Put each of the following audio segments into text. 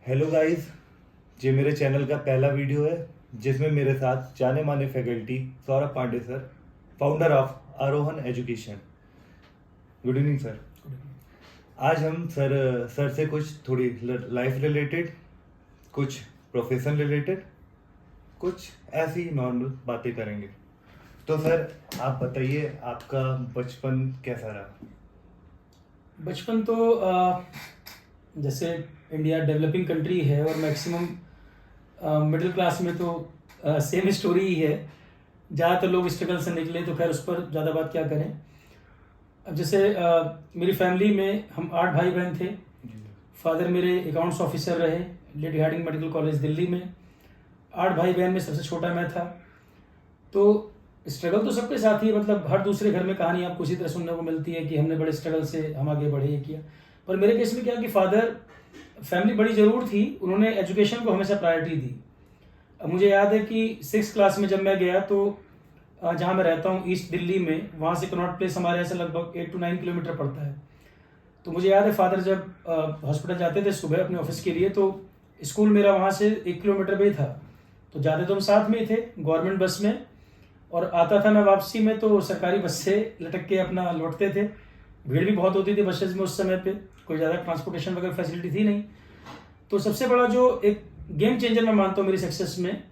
Hello guys, ये मेरे channel का पहला वीडियो है जिसमें मेरे साथ जाने माने faculty Saurabh Pandey sir, founder of Aarohan education. Good evening sir. आज हम सर से कुछ थोड़ी लाइफ रिलेटेड, कुछ प्रोफेशन रिलेटेड, कुछ ऐसी नॉर्मल बातें करेंगे। तो सर आप बताइए, आपका बचपन कैसा रहा? बचपन तो जैसे इंडिया डेवलपिंग कंट्री है और मैक्सिमम मिडिल क्लास में तो सेम स्टोरी ही है। ज़्यादातर लोग स्ट्रगल से निकले तो खैर उस पर ज़्यादा बात क्या करें। अब जैसे मेरी फैमिली में हम 8 भाई बहन थे। फादर मेरे अकाउंट्स ऑफिसर रहे Lady Hardinge Medical College Delhi में। 8 भाई बहन में सबसे छोटा मैं था। तो स्ट्रगल तो सबके साथ ही है, मतलब हर दूसरे घर में कहानी आपको इसी तरह सुनने को मिलती है कि हमने बड़े स्ट्रगल से हम आगे बढ़े, ये किया। पर मेरे केस में क्या कि फादर, फैमिली बड़ी ज़रूर थी, उन्होंने एजुकेशन को हमेशा प्रायोरिटी दी। अब मुझे याद है कि 6 क्लास में जब मैं गया तो जहाँ मैं रहता हूँ ईस्ट दिल्ली में, वहाँ से कनॉट प्लेस हमारे यहाँ से लगभग 8 to 9 किलोमीटर पड़ता है। तो मुझे याद है फादर जब हॉस्पिटल जाते थे सुबह अपने ऑफिस के लिए, तो स्कूल मेरा वहाँ से 1 किलोमीटर पे ही था। तो जाते तो हम साथ में ही थे गवर्नमेंट बस में, और आता था मैं वापसी में तो सरकारी बस से लटक के अपना लौटते थे। भीड़ भी बहुत होती थी बसेज में उस समय पे, कोई ज़्यादा ट्रांसपोर्टेशन वगैरह फैसिलिटी थी नहीं। तो सबसे बड़ा जो एक गेम चेंजर मैं मानता हूँ मेरी सक्सेस में,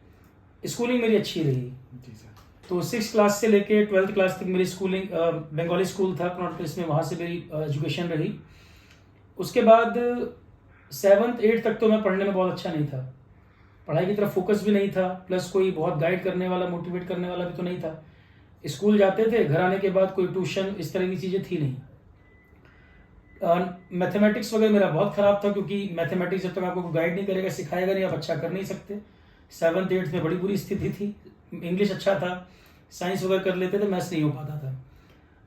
स्कूलिंग मेरी अच्छी रही। जी सर। तो 6 क्लास से लेके 12th क्लास तक मेरी स्कूलिंग, बंगाली स्कूल था कनॉट प्लेस में, वहाँ से मेरी एजुकेशन रही। उसके बाद 7th 8th तक तो मैं पढ़ने में बहुत अच्छा नहीं था, पढ़ाई की तरफ फोकस भी नहीं था, प्लस कोई बहुत गाइड करने वाला, मोटिवेट करने वाला भी तो नहीं था। स्कूल जाते थे, घर आने के बाद कोई ट्यूशन इस तरह की चीज़ें थी नहीं। मैथमेटिक्स वगैरह मेरा बहुत ख़राब था, क्योंकि मैथमेटिक्स जब तक आपको गाइड नहीं करेगा, सिखाएगा नहीं, आप अच्छा कर नहीं सकते। 7th 8th में बड़ी बुरी स्थिति थी। इंग्लिश अच्छा था, साइंस वगैरह कर लेते थे, मैथ्स नहीं हो पाता था।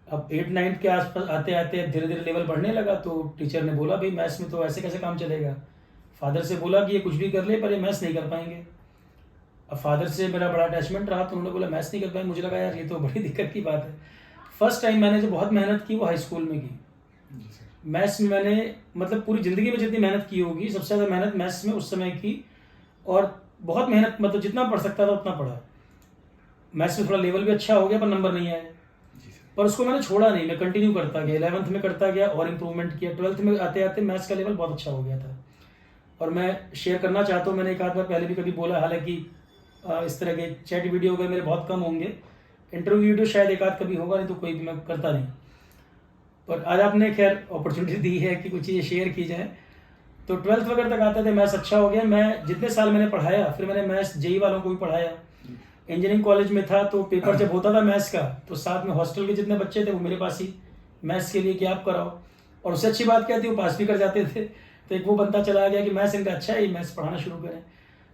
अब 8 9 के आसपास आते आते धीरे धीरे लेवल बढ़ने लगा, तो टीचर ने बोला भाई मैथ्स में तो ऐसे कैसे काम चलेगा। फादर से बोला कि ये कुछ भी कर ले पर ये मैथ्स नहीं कर पाएंगे। अब फादर से मेरा बड़ा अटैचमेंट रहा, तो उन्होंने बोला मैथ्स नहीं कर पाएंगे। मुझे लगा यार ये तो बड़ी दिक्कत की बात है। फर्स्ट टाइम मैंने जो बहुत मेहनत की वो हाई स्कूल में की। मैथ्स में मैंने मतलब पूरी ज़िंदगी में जितनी मेहनत की होगी, सबसे ज़्यादा मेहनत मैथ्स में उस समय की। और बहुत मेहनत, मतलब जितना पढ़ सकता था उतना पढ़ा। मैथ्स में थोड़ा लेवल भी अच्छा हो गया पर नंबर नहीं आए। पर उसको मैंने छोड़ा नहीं, मैं कंटिन्यू करता गया। 11th में करता गया और इम्प्रूवमेंट किया। 12th में आते आते मैथ्स का लेवल बहुत अच्छा हो गया था। और मैं शेयर करना चाहता हूँ, मैंने एक आध बार पहले भी कभी बोला, हालांकि इस तरह के चैट वीडियो वगैरह मेरे बहुत कम होंगे, इंटरव्यू वीडियो शायद एक आध कभी होगा, नहीं तो कोई भी मैं करता नहीं। पर आज आपने खैर अपॉर्चुनिटी दी है कि कुछ चीज़ें शेयर की जाए। तो 12th वगैरह तक आते थे, मैथ्स अच्छा हो गया। मैं जितने साल मैंने पढ़ाया, फिर मैंने मैथ्स जेई वालों को भी पढ़ाया। इंजीनियरिंग कॉलेज में था तो पेपर जब होता था मैथ्स का, तो साथ में हॉस्टल के जितने बच्चे थे वो मेरे पास ही मैथ्स के लिए कि आप कराओ। और उससे अच्छी बात क्या थी, वो पास भी कर जाते थे। तो एक वो बनता चला गया कि मैथ्स इनका अच्छा है, मैथ्स पढ़ाना शुरू करें।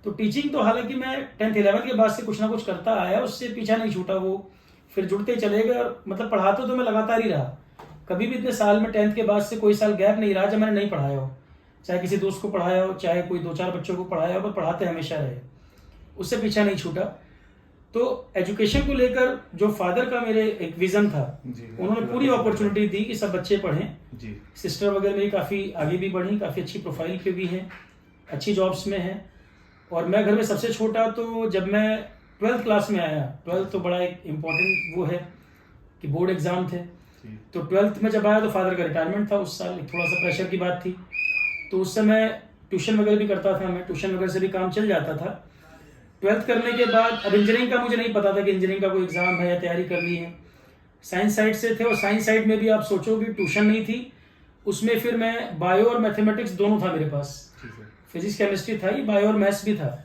तो टीचिंग तो हालांकि मैं 10th 11th के बाद से कुछ ना कुछ करता आया, उससे पीछा नहीं छूटा, वो फिर जुड़ते ही चले गए। और मतलब पढ़ाते तो मैं लगातार ही रहा। कभी भी इतने साल में 10th के बाद से कोई साल गैप नहीं रहा जब मैंने नहीं पढ़ाया हो। चाहे किसी दोस्त को पढ़ाया हो, चाहे कोई 2 4 बच्चों को पढ़ाया हो, पर पढ़ाते हमेशा रहे, उससे पीछा नहीं छूटा। तो एजुकेशन को लेकर जो फादर का मेरे एक विजन था, उन्होंने पूरी अपॉर्चुनिटी दी कि सब बच्चे पढ़ें। जी। सिस्टर वगैरह मेरी काफ़ी आगे भी बढ़ी, काफ़ी अच्छी प्रोफाइल पे भी हैं, अच्छी जॉब्स में हैं। और मैं घर में सबसे छोटा। तो जब मैं 12th क्लास में आया, 12th तो बड़ा एक इम्पोर्टेंट वो है कि बोर्ड एग्ज़ाम थे। तो 12th में जब आया तो फादर का रिटायरमेंट था उस साल, थोड़ा सा प्रेशर की बात थी। तो उस समय ट्यूशन वगैरह भी करता था मैं, ट्यूशन वगैरह से भी काम चल जाता था। 12th करने के बाद अब इंजीनियरिंग का मुझे नहीं पता था कि इंजीनियरिंग का कोई एग्ज़ाम है या तैयारी करनी है। साइंस साइड से थे, और साइंस साइड में भी आप सोचो कि ट्यूशन नहीं थी उसमें। फिर मैं बायो और मैथमेटिक्स दोनों था मेरे पास, फिजिक्स केमिस्ट्री था ही, बायो और मैथ्स भी था।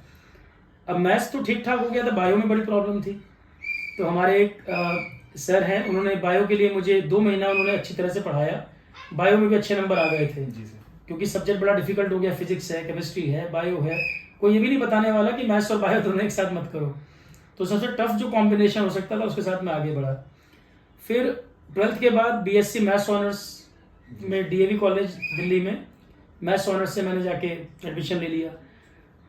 अब मैथ्स तो ठीक ठाक हो गया था, बायो में बड़ी प्रॉब्लम थी। तो हमारे एक सर हैं, उन्होंने बायो के लिए मुझे 2 महीना उन्होंने अच्छी तरह से पढ़ाया। बायो में भी अच्छे नंबर आ गए थे, क्योंकि सब्जेक्ट बड़ा डिफिकल्ट हो गया, फिजिक्स है, केमिस्ट्री है, बायो है। कोई ये भी नहीं बताने वाला कि मैथ्स और बायो दोनों एक साथ मत करो। तो सबसे टफ जो कॉम्बिनेशन हो सकता था उसके साथ मैं आगे बढ़ा। फिर 12th के बाद बीएससी मैथ्स ऑनर्स में डीएवी कॉलेज दिल्ली में मैथ्स ऑनर्स से मैंने जाके एडमिशन ले लिया।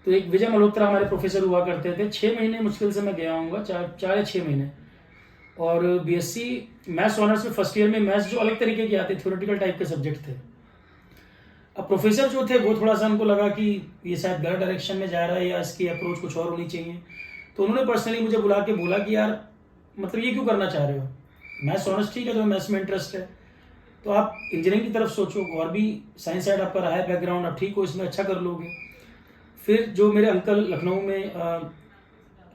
तो एक विजय मल्होत्रा हमारे प्रोफेसर हुआ करते थे, 6 महीने मुश्किल से मैं गया हूँगा, 4 या 6 महीने। और बीएससी मैथ्स ऑनर्स में फर्स्ट ईयर में मैथ्स जो अलग तरीके के आते, थ्योरेटिकल टाइप के सब्जेक्ट थे। अब प्रोफेसर जो थे वो थोड़ा सा उनको लगा कि ये शायद गलत डायरेक्शन में जा रहा है या इसकी अप्रोच कुछ और होनी चाहिए, तो उन्होंने पर्सनली मुझे बुला के बोला कि यार मतलब ये क्यों करना चाह रहे हो, मैथ्स ऑनर्स ठीक है, तुम्हें मैथ्स में इंटरेस्ट है तो आप इंजीनियरिंग की तरफ सोचो, और भी साइंस साइड आपका रहा है बैकग्राउंड, आप ठीक हो इसमें, अच्छा कर लोगे। फिर जो मेरे अंकल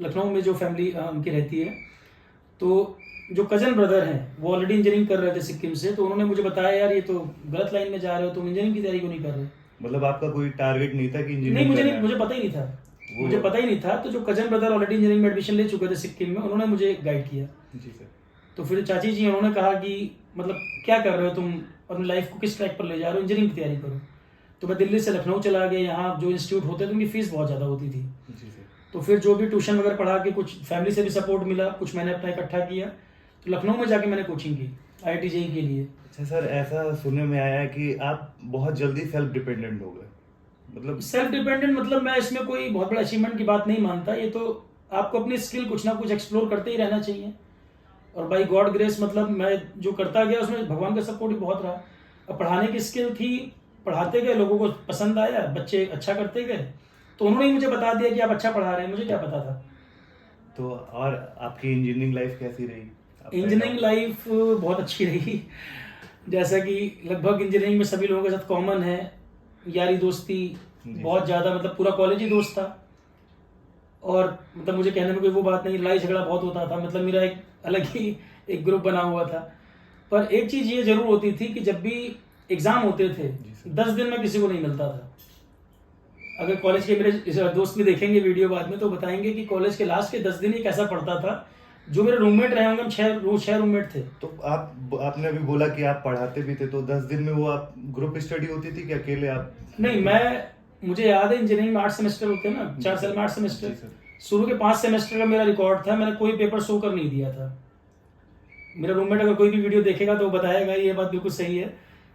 लखनऊ में जो फैमिली उनकी रहती है, तो जो कज़न ब्रदर हैं वो ऑलरेडी इंजीनियरिंग कर रहे थे सिक्किम से, तो उन्होंने मुझे बताया यार ये तो गलत लाइन में जा रहे हो, तुम इंजीनियरिंग की तैयारी क्यों नहीं कर रहे। मतलब आपका कोई टारगेट नहीं था कि नहीं, इंजीनियरिंग मुझे पता ही नहीं था, मुझे पता ही नहीं था। तो जो कज़न ब्रदर ऑलरेडी इंजीनियरिंग में एडमिशन ले चुके थे सिक्किम में, उन्होंने मुझे गाइड किया। जी सर। तो फिर चाची जी उन्होंने कहा कि मतलब क्या कर रहे हो तुम, अपनी लाइफ को किस ट्रैक पर ले जा रहे हो, इंजीनियरिंग की तैयारी करो। तो मैं दिल्ली से लखनऊ चला गया, यहाँ जो इंस्टीट्यूट होते थे उनकी फीस बहुत ज़्यादा होती थी। जी सर। तो फिर जो भी ट्यूशन वगैरह पढ़ा के, कुछ फैमिली से भी सपोर्ट मिला, कुछ मैंने अपना इकट्ठा किया, तो लखनऊ में जाके मैंने कोचिंग की IIT JEE के लिए। अच्छा सर, ऐसा सुनने में आया है कि आप बहुत जल्दी सेल्फ डिपेंडेंट हो गए, मतलब सेल्फ डिपेंडेंट मतलब मैं इसमें कोई बहुत बड़ा अचीवमेंट की बात नहीं मानता, ये तो आपको अपनी स्किल कुछ ना कुछ एक्सप्लोर करते ही रहना चाहिए, और बाई गॉड ग्रेस मतलब मैं जो करता गया उसमें भगवान का सपोर्ट भी बहुत रहा। अब पढ़ाने की स्किल थी, पढ़ाते गए, लोगों को पसंद आया, बच्चे अच्छा करते गए, तो उन्होंने ही मुझे बता दिया कि आप अच्छा पढ़ा रहे हैं, मुझे क्या पता था। तो और आपकी इंजीनियरिंग लाइफ कैसी रही? इंजीनियरिंग लाइफ बहुत अच्छी रही, जैसा कि लगभग इंजीनियरिंग में सभी लोगों के साथ कॉमन है, यारी दोस्ती बहुत ज़्यादा, मतलब पूरा कॉलेज ही दोस्त था, और मतलब मुझे कहने में कोई वो बात नहीं, लड़ाई झगड़ा बहुत होता था, मतलब मेरा एक अलग ही एक ग्रुप बना हुआ था। पर एक चीज़ ये जरूर होती थी कि जब भी एग्ज़ाम होते थे 10 दिन में किसी को नहीं मिलता था। अगर कॉलेज के मेरे दोस्त भी देखेंगे वीडियो बाद में तो बताएंगे कि कॉलेज के लास्ट के 10 दिन ही कैसा पड़ता था। जो मेरे रूममेट रहे होंगे, हम 6 रूममेट थे। तो आपने अभी बोला कि आप पढ़ाते भी थे, तो 10 दिन में वो आप ग्रुप स्टडी होती थी कि अकेले आप? नहीं, मुझे याद है इंजीनियरिंग में 8 सेमेस्टर होते हैं ना, 4 साल में 8 सेमेस्टर। शुरू के 5 सेमेस्टर का मेरा रिकॉर्ड था, मैंने कोई पेपर शो कर नहीं दिया था। मेरा रूममेट अगर कोई भी वीडियो देखेगा तो वो बताएगा, ये बात बिल्कुल सही है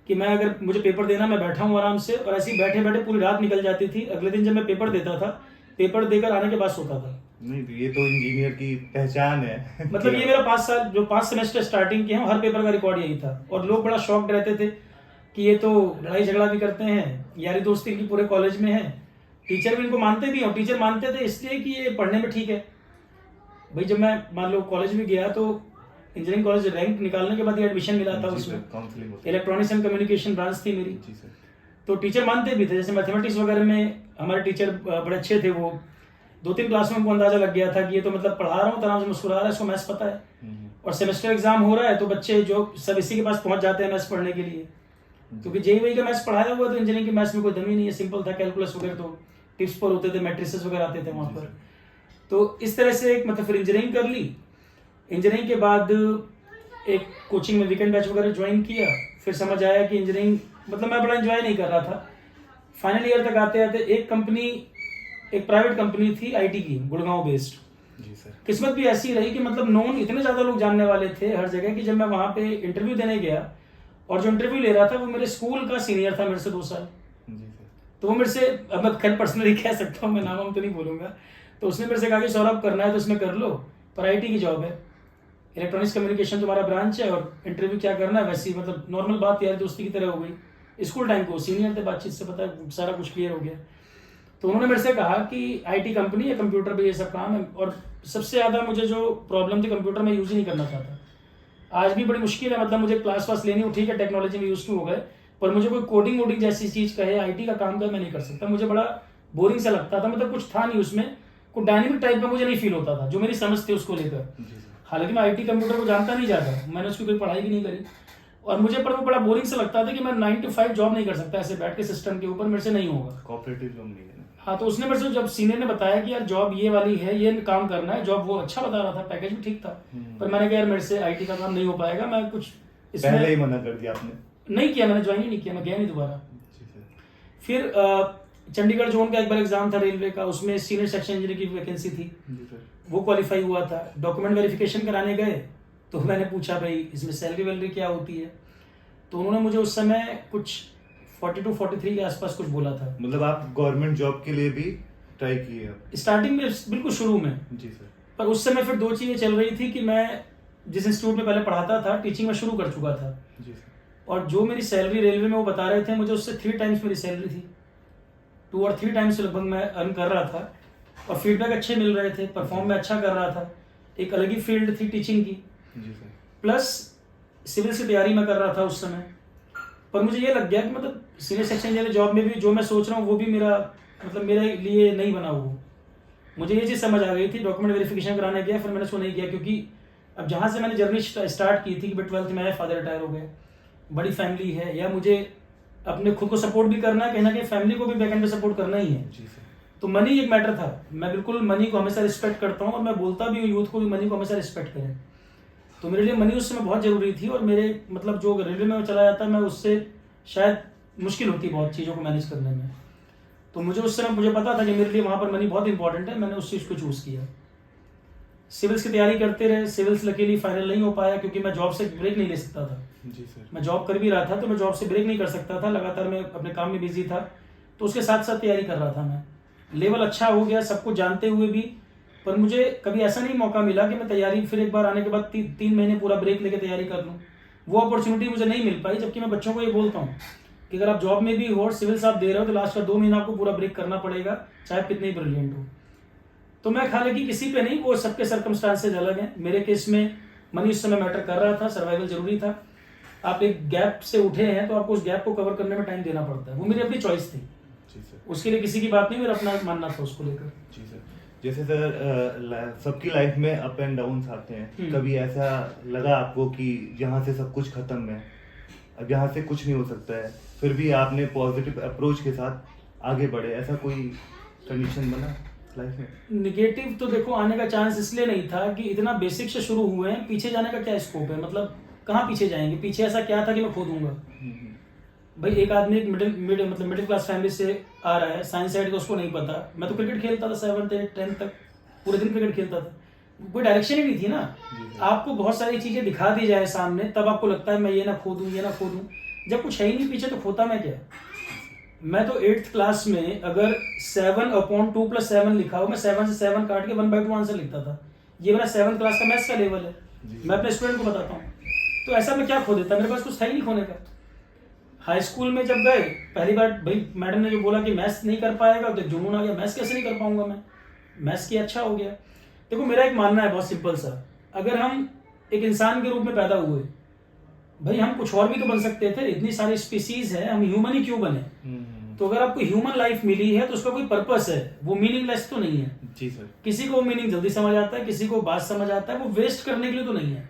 कि मैं अगर मुझे पेपर देना, मैं बैठा हूँ आराम से, और ऐसे ही बैठे बैठे पूरी रात निकल जाती थी। अगले दिन जब मैं पेपर देता था, पेपर देकर आने के बाद सोता था। नहीं, तो ये तो इंजीनियर की पहचान है। मतलब ये मेरा 5 साल, जो 5 सेमेस्टर स्टार्टिंग के हैं, हर पेपर का रिकॉर्ड यही था, और लोग बड़ा शॉक्ड रहते थे कि ये तो लड़ाई झगड़ा भी करते हैं, यारी दोस्ती इनकी पूरे कॉलेज में है, टीचर भी इनको मानते भी हैं, और टीचर मानते थे इसलिए कि ये पढ़ने में ठीक है। भाई जब मैं मान लो कॉलेज में गया तो इंजीनियरिंग कॉलेज रैंक निकालने के बाद ये एडमिशन मिला था, उसमें इलेक्ट्रॉनिक्स एंड कम्युनिकेशन ब्रांच थी मेरी। तो टीचर मानते भी थे, जैसे मैथमेटिक्स वगैरह में हमारे टीचर बड़े अच्छे थे, वो 2-3 क्लास में उनको अंदाजा लग गया था कि ये तो मतलब पढ़ा रहा हूँ तो आराम से मुस्कुरा रहा है, इसको मैथ्स पता है। और सेमेस्टर एग्जाम हो रहा है तो बच्चे जो सब इसी के पास पहुंच जाते हैं मैथ्स पढ़ने के लिए, क्योंकि JEE का मैथ्स पढ़ाया हुआ, तो इंजीनियरिंग के मैथ्स में कोई दम ही नहीं है, सिंपल था, कैलकुलस वगैरह तो टिप्स पर होते थे, मैट्रिसेस वगैरह आते थे वहाँ पर। तो इस तरह से एक मतलब फिर इंजीनियरिंग कर ली। इंजीनियरिंग के बाद एक कोचिंग में वीकेंड बैच वगैरह ज्वाइन किया, फिर समझ आया कि इंजीनियरिंग मतलब मैं बड़ा एंजॉय नहीं कर रहा था। फाइनल ईयर तक आते आते एक प्राइवेट कंपनी थी IT की, गुड़गांव बेस्ड। जी सर। किस्मत भी ऐसी रही कि मतलब नोन इतने ज़्यादा लोग जानने वाले थे हर जगह कि जब मैं वहाँ पे इंटरव्यू देने गया, और जो इंटरव्यू ले रहा था वो मेरे स्कूल का सीनियर था, मेरे से 2 साल। जी सर। तो वो मेरे से, अब मैं खैर पर्सनली कह सकता हूँ, मैं नाम तो नहीं बोलूँगा, तो उसने मेरे से कहा कि सौरभ करना है तो इसमें कर लो, पर IT की जॉब है, इलेक्ट्रॉनिक्स कम्युनिकेशन तुम्हारा ब्रांच है, और इंटरव्यू क्या करना है, वैसी मतलब नॉर्मल बात यार दोस्ती की तरह हो गई। स्कूल टाइम को सीनियर थे, बातचीत से पता है सारा कुछ क्लियर हो गया। तो उन्होंने मेरे से कहा कि IT कंपनी है, कंप्यूटर पे ये सब काम है, और सबसे ज़्यादा मुझे जो प्रॉब्लम थी, कंप्यूटर में यूज़ ही नहीं करना चाहता। आज भी बड़ी मुश्किल है, मतलब मुझे क्लास वास लेनी हो, ठीक है टेक्नोलॉजी में यूज टू हो गए, पर मुझे कोई कोडिंग वोडिंग जैसी चीज़ कहे, IT का काम कर, मैं नहीं कर सकता, मुझे बड़ा बोरिंग सा लगता था, मतलब कुछ था नहीं उसमें, कोई डायनेमिक टाइप का मुझे नहीं फील होता था, जो मेरी समझ थी उसको लेकर। हालांकि मैं IT कंप्यूटर को जानता नहीं ज़्यादा, मैंने उसकी कोई पढ़ाई भी नहीं करी, और मुझे पर वो बड़ा बोरिंग सा लगता था कि मैं 9 to 5 जॉब नहीं कर सकता ऐसे बैठ के सिस्टम के ऊपर, मेरे से नहीं होगा। कोऑपरेटिव जॉब नहीं है। हाँ, तो उसने मेरे से, जब सीनियर ने बताया कि यार जॉब ये वाली है, ये काम करना है, जॉब वो अच्छा बता रहा था, पैकेज भी ठीक था, पर मैंने कहा यार मेरे से IT का काम नहीं हो पाएगा, मैं कुछ पहले ही मना कर दिया आपने? नहीं किया, मैंने ज्वाइन ही नहीं किया, मैं गया नहीं दोबारा। फिर चंडीगढ़ जोन का एक बार एग्जाम था रेलवे का, उसमें सीनियर सेक्शन इंजीनियर की वैकेंसी थी, वो क्वालिफाई हुआ था। डॉक्यूमेंट वेरिफिकेशन कराने गए तो मैंने पूछा भाई इसमें सैलरी वैलरी क्या होती है, तो उन्होंने मुझे उस समय कुछ 42-43 के आसपास कुछ बोला था। मतलब आप गवर्नमेंट जॉब के लिए भी ट्राई किए? स्टार्टिंग में बिल्कुल शुरू में। जी सर। पर उस समय फिर 2 चीज़ें चल रही थी कि मैं जिस इंस्टीट्यूट में पहले पढ़ाता था, टीचिंग में शुरू कर चुका था। जी सर। और जो मेरी सैलरी रेलवे में वो बता रहे थे, मुझे उससे 3 टाइम्स मेरी सैलरी थी। 2 और 3 टाइम्स लगभग मैं अर्न कर रहा था और फीडबैक अच्छे मिल रहे थे, परफॉर्म में अच्छा कर रहा था। एक अलग ही फील्ड थी टीचिंग की, जी सर। प्लस सिविल की तैयारी मैं कर रहा था उस समय। पर मुझे ये लग गया कि मतलब सीनियर सेक्शन इंजीनियर जॉब में भी जो मैं सोच रहा हूँ वो भी मेरा मतलब मेरे लिए नहीं बना वो। मुझे ये चीज़ समझ आ गई थी, डॉक्यूमेंट वेरिफिकेशन कराने गया, फिर मैंने उसको नहीं किया, क्योंकि अब जहाँ से मैंने जर्नी स्टार्ट की थी कि 12th में फादर रिटायर हो गए, बड़ी फैमिली है, या मुझे अपने खुद को सपोर्ट भी करना है, कहीं ना कहीं फैमिली को भी बैक एंड पे सपोर्ट करना ही है। जी सर। तो मनी एक मैटर था। मैं बिल्कुल मनी को हमेशा रिस्पेक्ट करता हूँ और मैं बोलता भी हूँ यूथ को भी मनी को हमेशा रिस्पेक्ट करें। तो मेरे लिए मनी उस समय बहुत ज़रूरी थी, और मेरे मतलब जो रेलवे में चला जाता मैं उससे शायद मुश्किल होती बहुत चीज़ों को मैनेज करने में। तो मुझे उस समय मुझे पता था कि मेरे लिए वहाँ पर मनी बहुत इंपॉर्टेंट है, मैंने उस चीज़ को चूज़ किया। सिविल्स की तैयारी करते रहे, सिविल्स लकीली फाइनल नहीं हो पाया क्योंकि मैं जॉब से ब्रेक नहीं ले सकता था। जी सर। मैं जॉब कर भी रहा था तो मैं जॉब से ब्रेक नहीं कर सकता था, लगातार मैं अपने काम में बिजी था, तो उसके साथ साथ तैयारी कर रहा था मैं। लेवल अच्छा हो गया सब कुछ जानते हुए भी, पर मुझे कभी ऐसा नहीं मौका मिला कि मैं तैयारी फिर एक बार आने के बाद 3 महीने पूरा ब्रेक लेके तैयारी कर लूँ। वो अपॉर्चुनिटी मुझे नहीं मिल पाई, जबकि मैं बच्चों को ये बोलता हूँ कि अगर आप जॉब में भी हो और सिविल्स आप दे रहे हो तो लास्ट का 2 महीना आपको पूरा ब्रेक करना पड़ेगा, चाहे आप कितने ही ब्रिलियंट हो। तो मैं हालांकि किसी पे नहीं, वो सबके सर्कमस्टांसेस अलग हैं। मेरे केस में मनी उस समय मैटर कर रहा था, सर्वाइवल जरूरी था। आप एक गैप से उठे हैं तो आपको उस गैप को कवर करने में टाइम देना पड़ता है, वो मेरी अपनी चॉइस थी। जी सर। उसके लिए किसी की बात नहीं, मेरा अपना मानना था उसको लेकर। जी सर। जैसे सर सबकी लाइफ में अप एंड डाउन्स आते हैं, कभी ऐसा लगा आपको कि यहाँ से सब कुछ खत्म है, अब यहाँ से कुछ नहीं हो सकता है, फिर भी आपने पॉजिटिव अप्रोच के साथ आगे बढ़े, ऐसा कोई कंडीशन बना लाइफ में? निगेटिव तो देखो आने का चांस इसलिए नहीं था कि इतना बेसिक से शुरू हुए हैं, पीछे जाने का क्या स्कोप है, मतलब कहाँ पीछे जाएंगे? पीछे ऐसा क्या था कि मैं खो दूंगा? भाई एक आदमी एक मिडिल क्लास फैमिली से आ रहा है, साइंस साइड का उसको नहीं पता। मैं तो क्रिकेट खेलता था 7th 8th 10th तक, पूरे दिन क्रिकेट खेलता था, कोई डायरेक्शन ही नहीं थी ना। आपको बहुत सारी चीजें दिखा दी जाए सामने, तब आपको लगता है मैं ये ना खो दूं, ये ना खो दूं। जब कुछ है ही नहीं पीछे तो खोता मैं क्या? मैं तो 8th क्लास में अगर 7/2 + 7 लिखा हो, मैं 7 से 7 काट के 1/2 आंसर लिखता था। ये मेरा 7th क्लास का मैथ्स का लेवल है, मैं अपने स्टूडेंट को बताता हूँ। तो ऐसा मैं क्या खो देता, मेरे पास कुछ था ही नहीं खोने का। हाई स्कूल में जब गए पहली बार, भाई मैडम ने जो बोला कि मैथ्स नहीं कर पाएगा, तो जुनून आ गया, मैथ्स कैसे नहीं कर पाऊंगा मैं, मैथ्स की अच्छा हो गया। देखो मेरा एक मानना है बहुत सिंपल सा, अगर हम एक इंसान के रूप में पैदा हुए, भाई हम कुछ और भी तो बन सकते थे, इतनी सारी स्पीसीज है, हम ह्यूमन ही क्यों बने? तो अगर आपको ह्यूमन लाइफ मिली है तो उसका कोई पर्पस है, वो मीनिंगलेस तो नहीं है। जी सर। किसी को मीनिंग जल्दी समझ आता है, किसी को बात समझ आता है, वो वेस्ट करने के लिए तो नहीं है।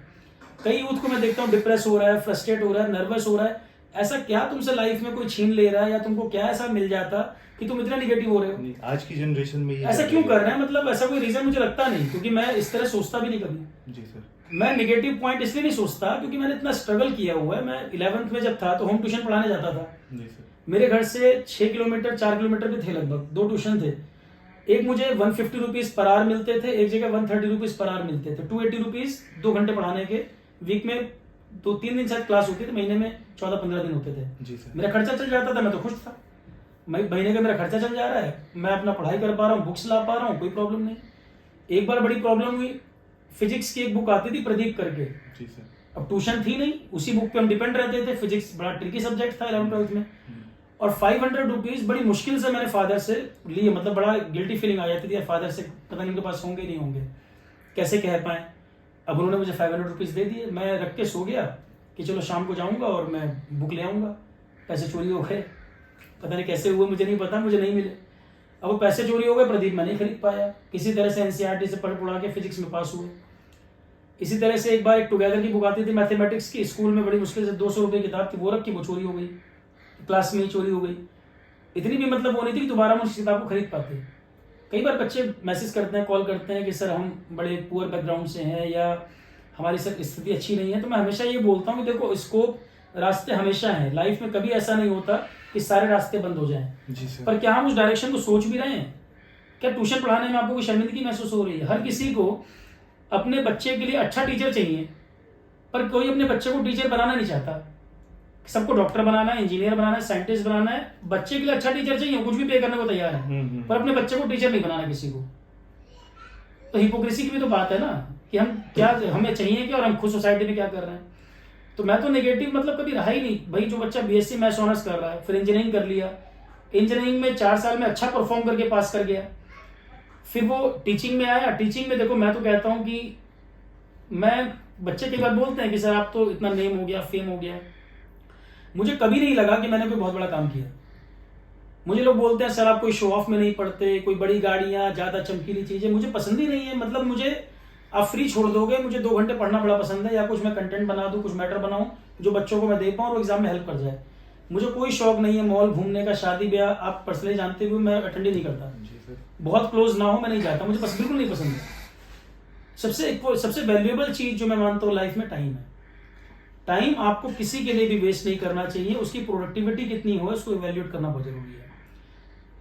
कई यूथ को मैं देखता हूँ डिप्रेस हो रहा है, फ्रस्ट्रेट हो रहा है, नर्वस हो रहा है। ऐसा क्या तुमसे लाइफ में कोई छीन ले रहा है, या तुमको क्या ऐसा मिल जाता कि तुम इतना निगेटिव हो रहे हो? आज की जनरेशन में ये ऐसा क्यों कर रहे हैं? मतलब ऐसा कोई रीजन मुझे लगता नहीं, क्योंकि मैं इस तरह सोचता भी नहीं कभी। जी सर। मैं नेगेटिव पॉइंट इसलिए नहीं सोचता क्योंकि मैंने इतना स्ट्रगल किया हुआ है। मैं 11th में जब था तो होम ट्यूशन पढ़ाने जाता था। जी सर। मेरे घर से 6 किलोमीटर 4 किलोमीटर भी थे लगभग, 2 ट्यूशन थे। एक मुझे 150 रुपीज पर आवर मिलते थे, एक जगह 130 रुपीज पर आवर मिलते थे। 280 रुपीज 2 घंटे पढ़ाने के। वीक में 2-3 दिन शायद क्लास होती थी, महीने में 14-15 दिन होते थे। जी सर। मेरा खर्चा चल जाता था, मैं तो खुश था। महीने का मेरा खर्चा चल जा रहा है, मैं अपना पढ़ाई कर पा रहा हूँ, बुक्स ला पा रहा हूँ, कोई प्रॉब्लम नहीं। एक बार बड़ी प्रॉब्लम हुई, फिजिक्स की एक बुक आती थी प्रदीप करके। जी सर। अब ट्यूशन थी नहीं, उसी बुक पे हम डिपेंड रहते थे। फिजिक्स बड़ा ट्रिकी सब्जेक्ट था 11th-12th में, और 500 रुपीज बड़ी मुश्किल से मैंने फादर से लिए। मतलब बड़ा गिल्टी फीलिंग आ जाती थी, फादर से पता नहीं उनके पास होंगे नहीं होंगे, कैसे कह पाए। अब उन्होंने मुझे 500 रुपीज दे दिए, मैं रख के सो गया कि चलो शाम को जाऊंगा और मैं बुक ले आऊंगा। पैसे चोरी हो गए, पता नहीं कैसे हुए, मुझे नहीं पता, मुझे नहीं मिले। अब वो पैसे चोरी हो गए, प्रदीप मैं नहीं खरीद पाया। किसी तरह से एनसीईआरटी से पढ़ पढ़ा के फिजिक्स में पास हुए। इसी तरह से एक बार एक टुगेदर की बुक आती थी मैथमेटिक्स की, स्कूल में बड़ी मुश्किल से 200 रुपये की किताब थी, वो रखी, वो चोरी हो गई, क्लास में ही चोरी हो गई। इतनी भी मतलब वो नहीं थी कि दोबारा हम उस किताब को खरीद पाते। कई बार बच्चे मैसेज करते हैं, कॉल करते हैं कि सर हम बड़े पुअर बैकग्राउंड से हैं या हमारी सर स्थिति अच्छी नहीं है। तो मैं हमेशा ये बोलता हूँ कि देखो स्कोप, रास्ते हमेशा हैं लाइफ में, कभी ऐसा नहीं होता कि सारे रास्ते बंद हो जाएं। जी सर। पर क्या हम उस डायरेक्शन को सोच भी रहे हैं? क्या ट्यूशन पढ़ाने में आपको कोई शर्मिंदगी महसूस हो रही है? हर किसी को अपने बच्चे के लिए अच्छा टीचर चाहिए, पर कोई अपने बच्चे को टीचर बनाना नहीं चाहता। सबको डॉक्टर बनाना है, इंजीनियर बनाना है, साइंटिस्ट बनाना है। बच्चे के लिए अच्छा टीचर चाहिए, कुछ भी पे करने को तैयार है, पर अपने बच्चे को टीचर नहीं बनाना किसी को। तो हिपोक्रेसी की भी तो बात है ना, कि हम क्या, हमें चाहिए क्या और हम खुद सोसाइटी में क्या कर रहे हैं। तो मैं तो नेगेटिव मतलब कभी रहा ही नहीं भाई। जो बच्चा बीएससी मैथ्स ऑनर्स कर रहा है, फिर इंजीनियरिंग कर लिया, इंजीनियरिंग में 4 साल में अच्छा परफॉर्म करके पास कर गया, फिर वो टीचिंग में आया। टीचिंग में देखो मैं तो कहता हूँ कि मैं, बच्चे कई बार बोलते हैं कि सर आप तो इतना नेम हो गया, फेम हो गया, मुझे कभी नहीं लगा कि मैंने कोई बहुत बड़ा काम किया। मुझे लोग बोलते हैं सर आप कोई शो ऑफ में नहीं पढ़ते, कोई बड़ी गाड़ियां, ज्यादा चमकीली चीजें, मुझे पसंद ही नहीं है। मतलब मुझे आप फ्री छोड़ दोगे, मुझे 2 घंटे पढ़ना बड़ा पसंद है, या कुछ मैं कंटेंट बना दूं, कुछ मैटर बनाऊं जो बच्चों को मैं दे पाऊं और एग्जाम में हेल्प कर जाए। मुझे कोई शौक नहीं है मॉल घूमने का, शादी ब्याह आप पर्सनली जानते हुए मैं अटेंड ही नहीं करता। बहुत क्लोज ना हो मैं नहीं जाता, मुझे बस बिल्कुल नहीं पसंद है। सबसे वैल्यूएबल चीज जो मैं मानता हूँ लाइफ में टाइम है। टाइम आपको किसी के लिए भी वेस्ट नहीं करना चाहिए, उसकी प्रोडक्टिविटी कितनी हो उसको इवैल्यूएट करना बहुत जरूरी है।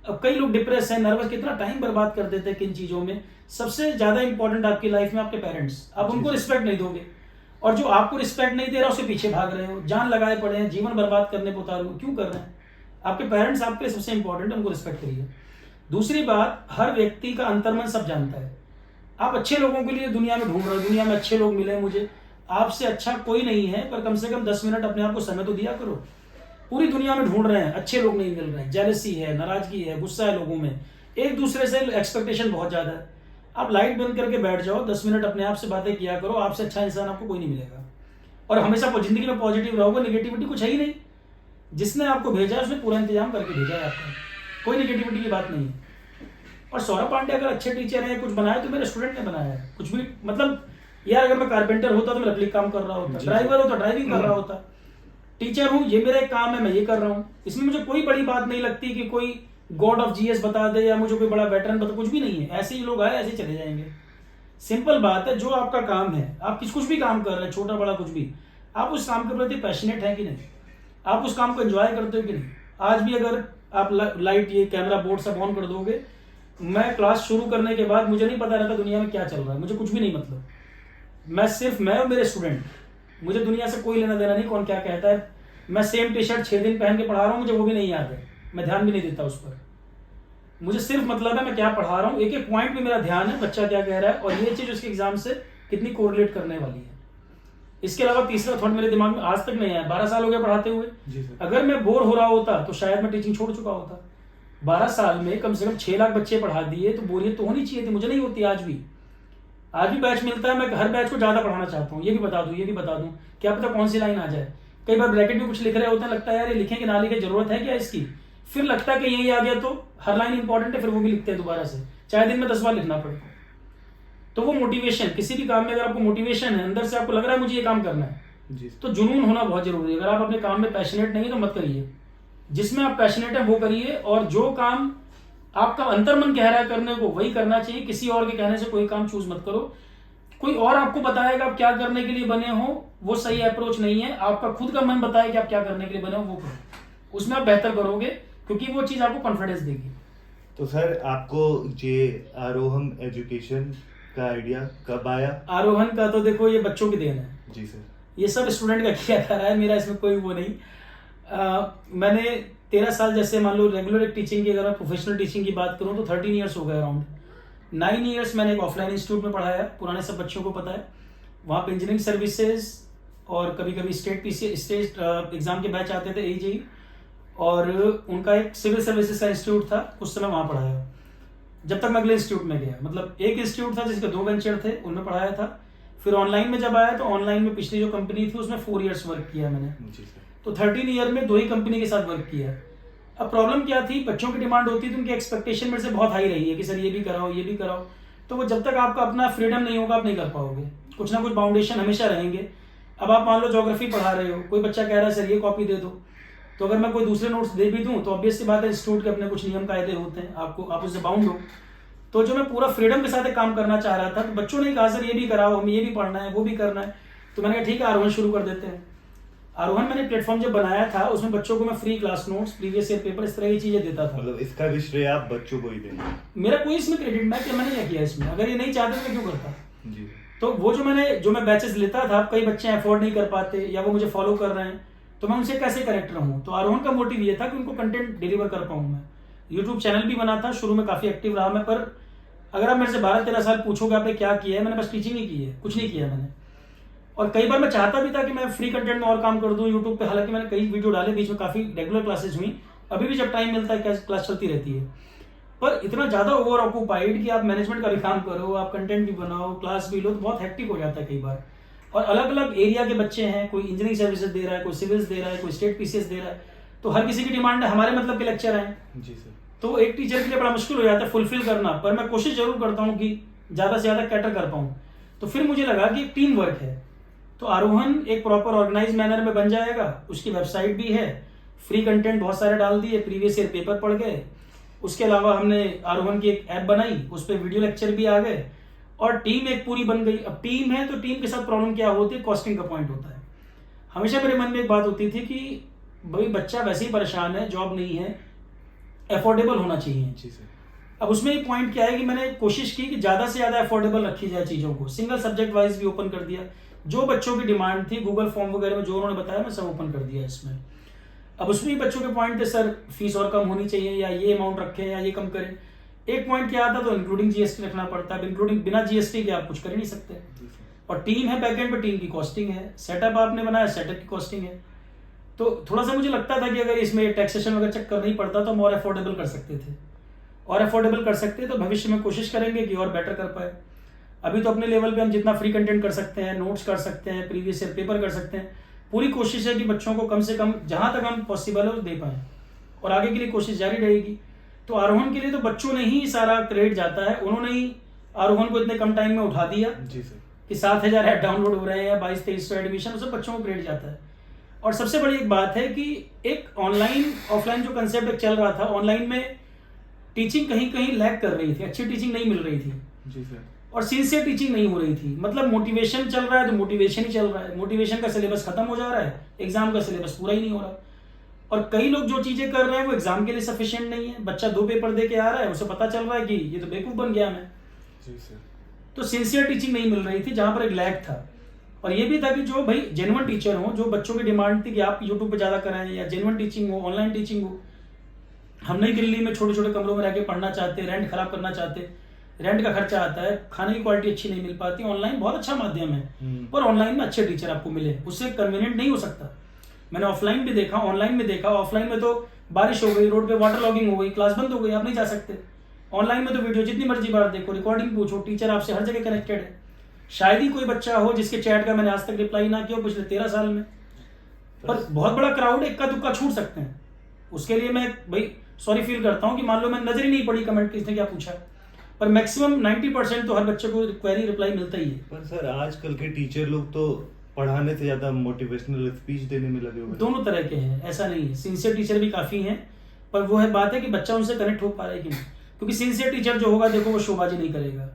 अब कई लोग डिप्रेस हैं, नर्वस, कितना टाइम बर्बाद कर देते हैं किन चीजों में। सबसे ज्यादा इंपॉर्टेंट आपकी लाइफ में आपके पेरेंट्स, आप उनको रिस्पेक्ट नहीं दोगे, और जो आपको रिस्पेक्ट नहीं दे रहा उसके पीछे भाग रहे हो, जान लगाए पड़े हैं, जीवन बर्बाद करने को उतारू, क्यों कर रहे हैं? आपके पेरेंट्स आपके लिए सबसे इंपॉर्टेंट है, उनको रिस्पेक्ट करिए। दूसरी बात, हर व्यक्ति का अंतर्मन सब जानता है। आप अच्छे लोगों के लिए दुनिया में ढूंढ रहे हो, दुनिया में अच्छे लोग मिले मुझे, आपसे अच्छा कोई नहीं है, पर कम से कम 10 मिनट अपने आप को समय तो दिया करो। पूरी दुनिया में ढूंढ रहे हैं, अच्छे लोग नहीं मिल रहे हैं, जेलसी है, नाराजगी है, गुस्सा है लोगों में, एक दूसरे से एक्सपेक्टेशन बहुत ज्यादा है। आप लाइट बंद करके बैठ जाओ, 10 मिनट अपने आप से बातें किया करो, आपसे अच्छा इंसान आपको कोई नहीं मिलेगा। और हमेशा जिंदगी में पॉजिटिव रहोगे, निगेटिविटी कुछ है ही नहीं। जिसने आपको भेजा है उसने पूरा इंतजाम करके भेजा है आपका, कोई निगेटिविटी की बात नहीं है। और सौरभ पांडे अगर अच्छे टीचर हैं, कुछ बनाया तो मेरे स्टूडेंट ने बनाया है। कुछ भी मतलब यार, अगर मैं कारपेंटर होता तो मैं लकड़ी काम कर रहा होता, ड्राइवर होता ड्राइविंग कर रहा होता, टीचर हूं ये मेरा एक काम है, मैं ये कर रहा हूं। इसमें मुझे कोई बड़ी बात नहीं लगती कि कोई गॉड ऑफ जीएस बता दे या मुझे कोई बड़ा वेटरन बता, कुछ भी नहीं है। ऐसे ही लोग आए, ऐसे चले जाएंगे। सिंपल बात है, जो आपका काम है, आप कुछ भी काम कर रहे हैं, छोटा बड़ा कुछ भी, आप उस काम के प्रति पैशनेट है कि नहीं, आप उस काम को एंजॉय करते हो कि नहीं। आज भी अगर आप लाइट, ये कैमरा बोर्ड सब ऑन कर दोगे, मैं क्लास शुरू करने के बाद मुझे नहीं पता रहता दुनिया में क्या चल रहा है, मुझे कुछ भी नहीं मतलब। मैं और मेरे स्टूडेंट, मुझे दुनिया से कोई लेना देना नहीं कौन क्या कहता है। मैं सेम टी शर्ट 6 दिन पहन के पढ़ा रहा हूँ, मुझे वो भी नहीं याद है, मैं ध्यान भी नहीं देता उस पर। मुझे सिर्फ मतलब है मैं क्या पढ़ा रहा हूँ, एक एक पॉइंट पे मेरा ध्यान है, बच्चा क्या कह रहा है और ये चीज उसके एग्जाम से कितनी कोरिलेट करने वाली है। इसके अलावा तीसरा थॉट मेरे दिमाग में आज तक नहीं आया। 12 साल हो गए पढ़ाते हुए, अगर मैं बोर हो रहा होता तो शायद मैं टीचिंग छोड़ चुका होता। 12 साल में कम से कम 6 लाख बच्चे पढ़ा दिए, तो बोरियत तो होनी चाहिए थी, मुझे नहीं होती। आज भी बैच मिलता है, मैं हर बैच को ज्यादा पढ़ाना चाहता हूँ, ये भी बता दूं, क्या पता कौन सी लाइन आ जाए। कई बार ब्रैकेट में कुछ लिख रहे होते हैं, लगता है यार ये लिखें कि ना लिखे, जरूरत है क्या इसकी, फिर लगता है कि यही आ गया तो हर लाइन इंपॉर्टेंट है, फिर वो भी लिखते हैं दोबारा से, चाहे दिन में 10 बार लिखना पड़े। तो वो मोटिवेशन, किसी भी काम में अगर आपको मोटिवेशन है, अंदर से आपको लग रहा है मुझे ये काम करना है, तो जुनून होना बहुत जरूरी है। अगर आप अपने काम में पैशनेट नहीं है तो मत करिए, जिसमें आप पैशनेट है वो करिए, और जो काम आपका अंतर्मन कह रहा है करने को वही करना चाहिए। किसी और के कहने से कोई काम चूज मत करो। कोई और आपको बताएगा आप क्या करने के लिए बने हो, वो सही अप्रोच नहीं है। आपका खुद का मन बताए कि आप क्या करने के लिए बने हो, वो करो, उसमें आप बेहतर करोगे, क्योंकि वो चीज आपको कॉन्फिडेंस देगी। तो सर आपको ये आरोहम एजुकेशन का आइडिया कब आया? आरोहण का तो देखो ये बच्चों की देन है जी सर, ये सब स्टूडेंट का किया जा रहा है, मेरा इसमें कोई वो नहीं। मैंने 13 साल, जैसे मान लो रेगुलर एक टीचिंग की, अगर मैं प्रोफेशनल टीचिंग की बात करूं तो 13 ईयर्स हो गए अराउंड। 9 ईयर्स मैंने एक ऑफलाइन इंस्टीट्यूट में पढ़ाया, पुराने सब बच्चों को पता है। वहाँ पे इंजीनियरिंग सर्विसेज और कभी कभी स्टेट एग्जाम के बैच आते थे, एजेई, और उनका एक सिविल सर्विसेज का इंस्टीट्यूट था, कुछ समय वहाँ पढ़ाया जब तक मैं अगले इंस्टीट्यूट में गया। मतलब एक इंस्टीट्यूट था जिसके 2 वेंचर थे, उनमें पढ़ाया था। फिर ऑनलाइन में जब आया तो ऑनलाइन में पिछली जो कंपनी थी उसमें 4 ईयर्स वर्क किया मैंने, तो 13 ईयर में 2 ही कंपनी के साथ वर्क किया। अब प्रॉब्लम क्या थी, बच्चों की डिमांड होती थी, उनकी एक्सपेक्टेशन मेरे से बहुत हाई रही है कि सर ये भी कराओ, ये भी कराओ। तो वो जब तक आपका अपना फ्रीडम नहीं होगा आप नहीं कर पाओगे, कुछ ना कुछ बाउंडेशन हमेशा रहेंगे। अब आप मान लो ज्योग्राफी पढ़ा रहे हो, कोई बच्चा कह रहा है सर ये कॉपी दे दो, तो अगर मैं कोई दूसरे नोट्स दे भी दूं तो ऑब्वियस सी बात है इंस्टीट्यूट के अपने कुछ नियम कायदे होते हैं, आप उससे बाउंड हो। तो जो मैं पूरा फ्रीडम के साथ एक काम करना चाह रहा था, तो बच्चों ने कहा सर ये भी कराओ, हमें ये भी पढ़ना है, वो भी करना है। तो मैंने कहा ठीक है आरोहण शुरू कर देते हैं। आरोहण मैंने प्लेटफॉर्म जब बनाया था उसमें बच्चों को मैं free class notes, previous year paper, इस तरह की चीजें देता था। मतलब इसका भी श्रेय आप बच्चों को ही देंगे? मेरा कोई इसमें क्रेडिट मैं क्या, मैंने क्या किया इसमें, अगर ये नहीं चाहते तो मैं क्यों करता। जी। तो वो जो मैं बैचेस लेता था, कई बच्चे अफोर्ड नहीं कर पाते या वो मुझे फॉलो कर रहे हैं, तो मैं उनसे कैसे कनेक्ट रहूं। तो आरोहण का मोटिव ये था कि उनको कंटेंट डिलीवर कर पाऊं मैं। यूट्यूब चैनल भी बना था, शुरू में काफी एक्टिव रहा मैं, पर अगर आप मेरे से 12-13 साल पूछोगे आपने क्या किया है, मैंने बस टीचिंग ही की है, कुछ नहीं किया मैंने। और कई बार मैं चाहता भी था कि मैं फ्री कंटेंट में और काम कर दूं यूट्यूब पे, हालांकि मैंने कई वीडियो डाले, बीच में काफ़ी रेगुलर क्लासेस हुई, अभी भी जब टाइम मिलता है क्लास चलती रहती है। पर इतना ज़्यादा ओवर ऑक्यूपाइड कि आप मैनेजमेंट का भी काम करो, आप कंटेंट भी बनाओ, क्लास भी लो, तो बहुत हेक्टिक हो जाता है कई बार। और अलग अलग एरिया के बच्चे हैं, कोई इंजीनियरिंग सर्विसेज दे रहा है, कोई सिविल्स दे रहा है, कोई स्टेट पीसीएस दे रहा है, तो हर किसी की डिमांड है हमारे मतलब के लेक्चर आए। जी सर। तो एक टीचर के लिए बड़ा मुश्किल हो जाता है फुलफिल करना, पर मैं कोशिश जरूर करता हूँ कि ज़्यादा से ज़्यादा कैटर कर पाऊँ। तो फिर मुझे लगा कि एक टीम वर्क है, तो आरोहन एक प्रॉपर ऑर्गेनाइज मैनर में बन जाएगा। उसकी वेबसाइट भी है, फ्री कंटेंट बहुत सारे डाल दिए, प्रीवियस ईयर पेपर पढ़ गए। उसके अलावा हमने आरोहन की एक ऐप बनाई, उस पर वीडियो लेक्चर भी आ गए, और टीम एक पूरी बन गई। अब टीम है तो टीम के साथ प्रॉब्लम क्या होती है, कॉस्टिंग का पॉइंट होता है। हमेशा मेरे मन में एक बात होती थी कि भाई बच्चा वैसे ही परेशान है, जॉब नहीं है, अफोर्डेबल होना चाहिए। जी सर। अब उसमें एक पॉइंट क्या है कि मैंने कोशिश की कि ज़्यादा से ज़्यादा अफोर्डेबल रखी जाए चीज़ों को, सिंगल सब्जेक्ट वाइज भी ओपन कर दिया, जो बच्चों की डिमांड थी गूगल फॉर्म वगैरह में जो उन्होंने बताया मैं सब ओपन कर दिया इसमें। अब उसमें भी बच्चों के पॉइंट थे, सर फीस और कम होनी चाहिए, या ये अमाउंट रखें, या ये कम करें। एक पॉइंट क्या आता तो इंक्लूडिंग जीएसटी रखना पड़ता है, इंक्लूडिंग बिना जीएसटी के आप कुछ कर ही नहीं सकते। और टीम है बैकएंड पे, टीम की कॉस्टिंग है, सेटअप आपने बनाया, सेटअप की कॉस्टिंग है। तो थोड़ा सा मुझे लगता था कि अगर इसमें टैक्सेशन वगैरह चेक करना ही पड़ता तो हम और अफोर्डेबल कर सकते थे, और अफोर्डेबल कर सकते तो भविष्य में कोशिश करेंगे कि और बेटर कर पाए। अभी तो अपने लेवल पे हम जितना फ्री कंटेंट कर सकते हैं, नोट्स कर सकते हैं, प्रीवियस ईयर पेपर कर सकते हैं, पूरी कोशिश है कि बच्चों को कम से कम जहां तक हम पॉसिबल है वो दे पाएं, और आगे के लिए कोशिश जारी रहेगी। तो आरोहन के लिए तो बच्चों ने ही सारा क्रेडिट जाता है, उन्होंने ही आरोहन को इतने कम टाइम में उठा दिया। जी सर। कि 7,000 ऐप डाउनलोड हो रहे हैं या 22-2300 एडमिशन, सब बच्चों को क्रेडिट जाता है। और सबसे बड़ी एक बात है कि एक ऑनलाइन ऑफलाइन जो कंसेप्ट चल रहा था, ऑनलाइन में टीचिंग कहीं कहीं लैग कर रही थी, अच्छी टीचिंग नहीं मिल रही थी। जी सर। और सिंसियर टीचिंग नहीं हो रही थी, मतलब मोटिवेशन चल रहा है तो मोटिवेशन ही चल रहा है, मोटिवेशन का सिलेबस खत्म हो जा रहा है, एग्जाम का सिलेबस पूरा ही नहीं हो रहा। और कई लोग जो चीजें कर रहे हैं वो एग्जाम के लिए सफिशिएंट नहीं है। बच्चा 2 पेपर दे के आ रहा है, उसे पता चल रहा है कि ये तो बेवकूफ बन गया मैं। जी सर। तो सिंसियर टीचिंग नहीं मिल रही थी, जहां पर एक लैग था। और ये भी था कि जो भाई जेन्युइन टीचर हो, जो बच्चों की डिमांड थी कि आप यूट्यूब पे ज्यादा कराएं, या जेन्युइन टीचिंग हो, ऑनलाइन टीचिंग हो। हम नई दिल्ली में छोटे छोटे कमरों में रह के पढ़ना चाहते, रेंट खराब करना चाहते, रेंट का खर्चा आता है, खाने की क्वालिटी अच्छी नहीं मिल पाती। ऑनलाइन बहुत अच्छा माध्यम है, पर ऑनलाइन में अच्छे टीचर आपको मिले उससे कन्वीनियंट नहीं हो सकता। मैंने ऑफलाइन भी देखा, ऑनलाइन में देखा। ऑफलाइन में तो बारिश हो गई, रोड पे वाटर लॉगिंग हो गई, क्लास बंद हो गई, आप नहीं जा सकते। ऑनलाइन में तो वीडियो जितनी मर्जी बार देखो, रिकॉर्डिंग पूछो, टीचर आपसे हर जगह कनेक्टेड है। शायद ही कोई बच्चा हो जिसके चैट का मैंने आज तक रिप्लाई ना किया पिछले 13 साल में। पर बहुत बड़ा क्राउड इक्का दुक्का छूट सकते हैं, उसके लिए मैं भाई सॉरी फील करता हूँ कि मान लो मैं नजर ही नहीं पड़ी कमेंट किसने क्या पूछा, पर मैक्सिमम 90% तो हर बच्चे को क्वेरी रिप्लाई मिलता ही है। पर सर आजकल के टीचर लोग तो पढ़ाने से ज्यादा मोटिवेशनल स्पीच देने में लगे हुए हैं। दोनों तरह के हैं, ऐसा नहीं है। सिंसियर टीचर भी काफी हैं, पर वो है बात है कि बच्चा उनसे कनेक्ट हो पा रहा है कि नहीं। क्योंकि सिंसियर टीचर जो होगा, देखो वो शोबाजी नहीं करेगा,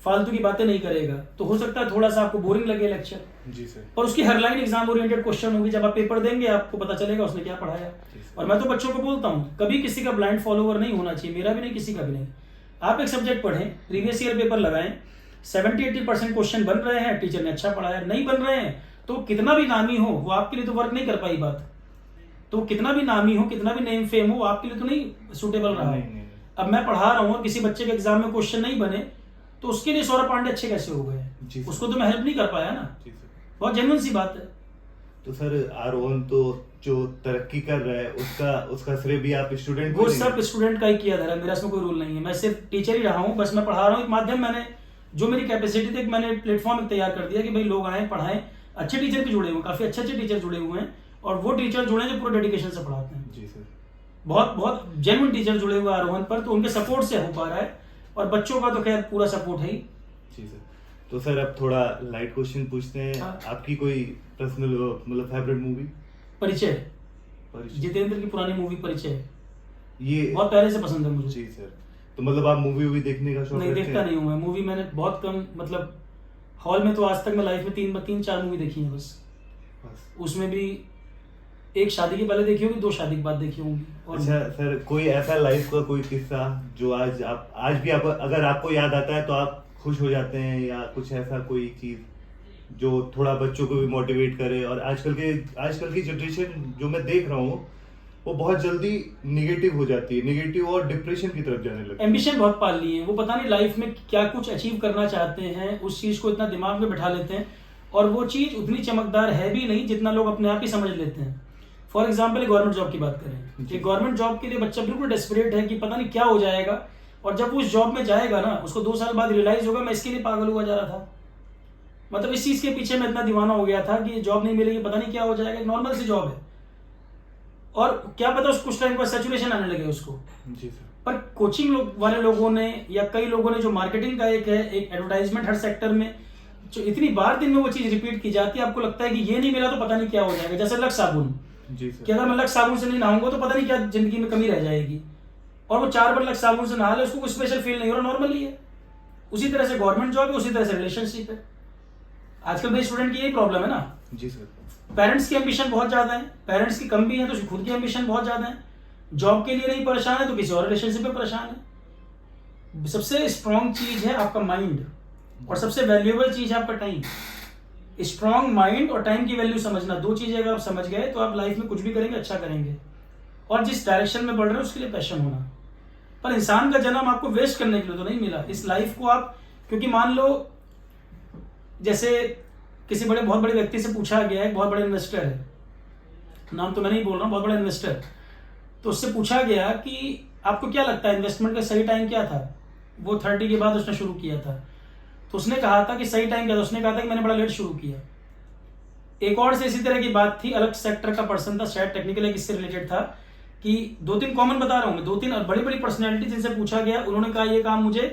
फालतू की बातें नहीं करेगा, तो हो सकता है थोड़ा सा आपको बोरिंग लगे लेक्चर। जी सर। पर उसकी हर लाइन एग्जाम ओरिएंटेड क्वेश्चन होगी, जब आप पेपर देंगे आपको पता चलेगा उसने क्या पढ़ाया। और मैं तो बच्चों को बोलता हूँ कभी किसी का ब्लाइंड फॉलोवर नहीं होना चाहिए, मेरा भी नहीं, किसी का भी नहीं। आप एक सब्जेक्ट पढ़ें, प्रीवियस ईयर पेपर लगाएं, 70-80% क्वेश्चन बन रहे हैं, टीचर ने अच्छा पढ़ाया, नहीं बन रहे हैं तो कितना भी नामी हो वो आपके लिए तो वर्क नहीं कर पाई बात। तो कितना भी नामी हो, कितना भी नेम फेम हो, वो आपके लिए तो नहीं सुटेबल रहा है। अब मैं पढ़ा रहा हूँ और किसी बच्चे के एग्जाम में क्वेश्चन नहीं बने तो उसके लिए सौरभ पांडे अच्छे कैसे हो गए, उसको तो मैं हेल्प नहीं कर पाया ना। बहुत जेन्युइन सी बात है। तो सर आरोहन तो जो तरक्की कर रहा है उसका श्रेय भी आप स्टूडेंट वो सब स्टूडेंट का ही किया धरा, मेरा इसमें कोई रूल नहीं है। मैं सिर्फ टीचर ही रहा हूँ, बस मैं पढ़ा रहा हूँ। एक माध्यम मैंने जो मेरी कैपेसिटी थी, मैंने प्लेटफॉर्म तैयार कर दिया कि भाई लोग आए पढ़ाएं। अच्छे टीचर भी जुड़े हुए हैं, काफी अच्छे टीचर जुड़े हुए हैं, और वो टीचर जुड़े हैं जो पूरे डेडिकेशन से पढ़ाते हैं। जी सर। बहुत बहुत जेन्युइन टीचर जुड़े हुए आरोहन पर, तो उनके सपोर्ट से हो पा रहा है। और बच्चों का तो खैर पूरा सपोर्ट है ही। जी सर। तो सर अब थोड़ा लाइट क्वेश्चन पूछते हैं। हाँ। आपकी कोई पर्सनल मतलब फेवरेट मूवी? परिचय, जितेंद्र की पुरानी मूवी परिचय, ये बहुत पहले से पसंद है मुझे। जी सर। तो मतलब आप मूवी देखने का शौक नहीं, रखते देखता हैं? नहीं हूँ मैं मूवी, मैंने बहुत कम, मतलब हॉल में तो आज तक मैं लाइफ में 3-4 मूवी देखी है बस। उसमें भी एक शादी के पहले देखी होगी, 2 शादी के बाद देखी होंगी। और अच्छा सर, कोई ऐसा लाइफ का कोई किस्सा जो आज भी आप अगर आपको याद आता है तो आप खुश हो जाते हैं, या कुछ ऐसा कोई चीज जो थोड़ा बच्चों को भी मोटिवेट करे? और आजकल की जनरेशन जो मैं देख रहा हूँ वो बहुत जल्दी निगेटिव हो जाती है, निगेटिव और डिप्रेशन की तरफ जाने लगती है। एम्बिशन बहुत पाल ली है, वो पता नहीं लाइफ में क्या कुछ अचीव करना चाहते हैं, उस चीज को इतना दिमाग में बिठा लेते हैं, और वो चीज़ उतनी चमकदार है भी नहीं जितना लोग अपने आप ही समझ लेते हैं। फॉर एग्जाम्पल गवर्नमेंट जॉब की बात करें कि गवर्नमेंट जॉब के लिए बच्चा बिल्कुल डेस्परेट है कि पता नहीं क्या हो जाएगा, और जब वो उस जॉब में जाएगा ना, उसको 2 साल बाद रियलाइज होगा मैं इसके लिए पागल हुआ जा रहा था। मतलब इस चीज़ के पीछे मैं इतना दीवाना हो गया था कि जॉब नहीं मिलेगी, पता नहीं क्या हो जाएगा, नॉर्मल सी जॉब है, और क्या पता उसको कुछ टाइम बाद सैचुरेशन आने लगे उसको। जी सर। पर कोचिंग वाले लोगों ने या कई लोगों ने जो मार्केटिंग का एक एडवर्टाइजमेंट हर सेक्टर में जो इतनी बार दिन में वो चीज रिपीट की जाती है, आपको लगता है कि ये नहीं मिला तो पता नहीं क्या हो जाएगा। जैसे लक्स साबुन, जी सर। कि अगर मैं लक्स साबुन से नहीं नहाऊंगा तो पता नहीं क्या जिंदगी में कमी रह जाएगी, और वो 4 बार लक्स साबुन से नहा ले, उसको कुछ स्पेशल फील नहीं हो रहा, नॉर्मली है। उसी तरह से गवर्नमेंट जॉब है, उसी तरह से रिलेशनशिप है। आजकल मेरे स्टूडेंट की यही प्रॉब्लम है ना, जी सर। पेरेंट्स की एम्बिशन बहुत ज्यादा है, पेरेंट्स की कम भी है तो खुद की एम्बिशन बहुत ज्यादा है। जॉब के लिए नहीं परेशान है तो किसी और रिलेशनशिप में परेशान है। सबसे स्ट्रॉन्ग चीज है आपका माइंड, और सबसे वैल्यूएबल चीज है आपका टाइम। स्ट्रॉन्ग माइंड और टाइम की वैल्यू समझना, 2 चीजें अगर आप समझ गए तो आप लाइफ में कुछ भी करेंगे अच्छा करेंगे, और जिस डायरेक्शन में बढ़ रहे हैं उसके लिए पैशन होना। पर इंसान का जन्म आपको वेस्ट करने के लिए तो नहीं मिला। इस लाइफ को आप, क्योंकि मान लो जैसे किसी बहुत बड़े व्यक्ति से पूछा गया है, बहुत बड़े इन्वेस्टर है, नाम तो मैं नहीं बोल रहा हूँ, बहुत बड़ा इन्वेस्टर, तो उससे पूछा गया कि आपको क्या लगता है इन्वेस्टमेंट का सही टाइम क्या था। वो 30 के बाद उसने शुरू किया था, तो उसने कहा था कि सही टाइम क्या था, उसने कहा था कि मैंने बड़ा लेट शुरू किया। एक और से इसी तरह की बात थी, अलग सेक्टर का पर्सन था, शायद टेक्निकल एक इससे रिलेटेड था, कि 2-3 कॉमन बता रहा हूँ मैं, 2-3 बड़ी बड़ी पर्सनैलिटी जिनसे पूछा गया, उन्होंने कहा ये काम मुझे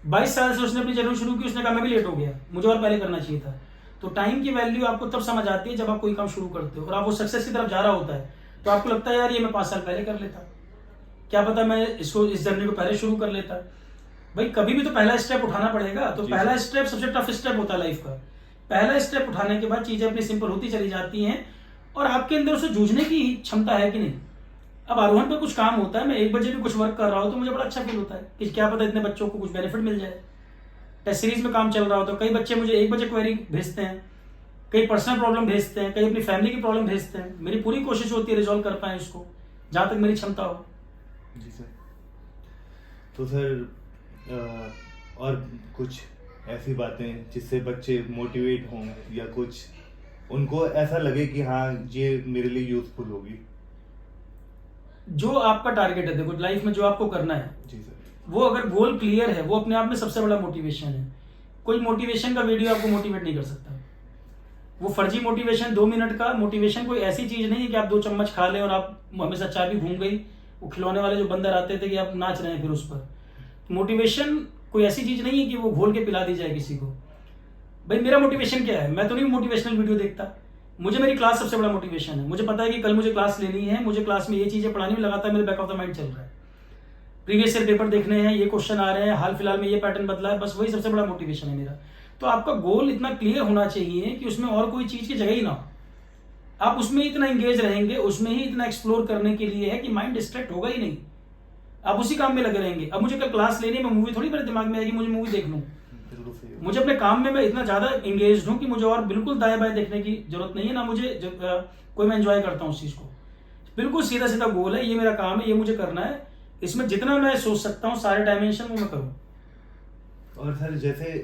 22 साल से उसने अपनी जर्नी शुरू की, उसने कहा मैं भी लेट हो गया, मुझे और पहले करना चाहिए था। तो टाइम की वैल्यू आपको तब समझ आती है जब आप कोई काम शुरू करते हो और आप वो सक्सेस की तरफ जा रहा होता है, तो आपको लगता है यार ये मैं 5 साल पहले कर लेता, क्या पता मैं इसको इस जर्नी को पहले शुरू कर लेता। भाई कभी भी तो पहला स्टेप उठाना पड़ेगा, तो पहला स्टेप सबसे टफ स्टेप होता है लाइफ का। पहला स्टेप उठाने के बाद चीजें अपनी सिंपल होती चली जाती हैं, और आपके अंदर उसे जूझने की क्षमता है कि नहीं। अब आरोहण पे कुछ काम होता है, मैं 1 बजे भी कुछ वर्क कर रहा हूँ तो मुझे बड़ा अच्छा फील होता है कि क्या पता इतने बच्चों को कुछ बेनिफिट मिल जाए। टेस्ट सीरीज में काम चल रहा होता है, कई बच्चे मुझे 1 बजे क्वेरी भेजते हैं, कई पर्सनल प्रॉब्लम भेजते हैं, कई अपनी फैमिली की प्रॉब्लम भेजते हैं। मेरी पूरी कोशिश होती है रिजॉल्व कर पाए उसको जहां तक मेरी क्षमता हो। जी सर। तो सर और कुछ ऐसी बातें जिससे बच्चे मोटिवेट हों या कुछ उनको ऐसा लगे कि हाँ ये मेरे लिए यूजफुल होगी। जो आपका टारगेट है, देखो लाइफ में जो आपको करना है, जी सर। वो अगर गोल क्लियर है, वो अपने आप में सबसे बड़ा मोटिवेशन है। कोई मोटिवेशन का वीडियो आपको मोटिवेट नहीं कर सकता। वो फर्जी मोटिवेशन, 2 मिनट का मोटिवेशन कोई ऐसी चीज नहीं है कि आप 2 चम्मच खा लें और आप हमेशा चाबी घूम गई। वो खिलौने वाले जो बंदर आते थे कि आप नाच रहे हैं फिर उस पर। मोटिवेशन कोई ऐसी चीज नहीं है कि वो घोल के पिला दी जाए किसी को। भाई मेरा मोटिवेशन क्या है, मैं तो नहीं मोटिवेशनल वीडियो देखता, मुझे मेरी क्लास सबसे बड़ा मोटिवेशन है। मुझे पता है कि कल मुझे क्लास लेनी है, मुझे क्लास में ये चीजें पढ़ानी में लगातार मेरे बैक ऑफ द माइंड चल रहा है, प्रीवियस ईयर पेपर देखने हैं, ये क्वेश्चन आ रहे हैं, हाल फिलहाल में ये पैटर्न बदला है, बस वही सबसे बड़ा मोटिवेशन है मेरा। तो आपका गोल इतना क्लियर होना चाहिए कि उसमें और कोई चीज की जगह ही ना हो। आप उसमें इतना एंगेज रहेंगे, उसमें ही इतना एक्सप्लोर करने के लिए है कि माइंड डिस्ट्रैक्ट होगा ही नहीं, आप उसी काम में लगे रहेंगे। अब मुझे कल क्लास लेनी है, मैं मूवी थोड़ी मेरे दिमाग में आएगी मुझे मूवी देख लूं। मुझे अपने काम में मैं इतना ज्यादा एंगेज हूं कि मुझे और बिल्कुल दाएं बाएं देखने की जरूरत नहीं है ना, मुझे कोई, मैं एंजॉय करता हूं उस चीज को। बिल्कुल सीधा सीधा गोल है, ये मेरा काम है, ये मुझे करना है, इसमें जितना मैं सोच सकता हूँ सारे डायमेंशन वो मैं करूँ। और सर जैसे